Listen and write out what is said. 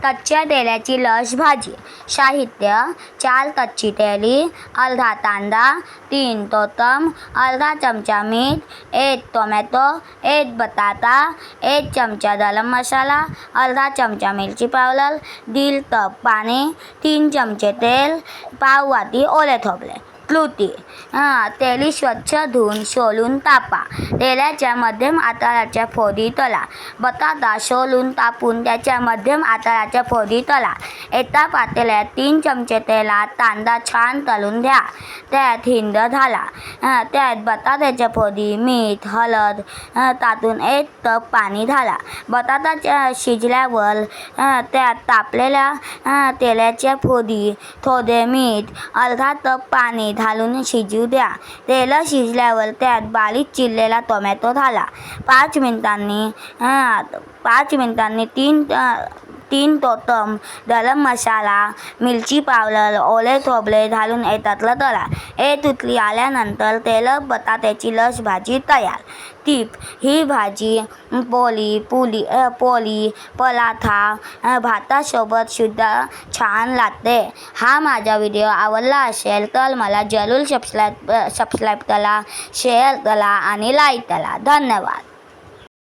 कच्च्या तेलाची लश भाजी. साहित्य: 4 कच्ची तेली, अर्धा कांदा, 3 कोथिंबीर, अर्धा चमचा मीठ, 1 टोमॅटो, 1 बटाटा, 1 चमचा गरम मसाला, अर्धा चमचा मिरची पावडर, 1.5 कप पाणी, 3 चमचे तेल, पाव वाटी ओले खोबरे. कृती: तेली स्वच्छ धुवून सोलून तापा. तेलाच्या मध्यम आकाराच्या फोडी तळा. बटाटा सोलून तापून त्याच्या मध्यम आकाराच्या फोडी तळा. एका पातेल्यात 3 चमचे तेलात कांदा छान तळून घ्या. त्यात हिंग घाला. त्यात बटाट्याच्या फोडी, मीठ, हळद टाकून 1 कप पाणी घाला. बटाटा शिजल्यावर त्यात तापलेल्या तेलाच्या फोडी, थोडे मीठ, अर्धा कप पाणी घालून शिजू द्या. तेल शिजल्यावर त्यात बारीक चिरलेला टोमॅटो घाला. 5 मिनिटांनी 3 कोथिंबीर, गरम मसाला, मिरची पावडर, ओले खोबरे घालून एकत्र तळा. उकळी आल्यानंतर तेल बटाट्याची लश भाजी तयार. टीप: ही भाजी पोळी, पराठा, भातासोबत सुद्धा छान लागते. हा माझा व्हिडिओ आवडला असेल तर मला जरूर सबस्क्राईब करा, शेअर करा आणि लाईक करा. धन्यवाद.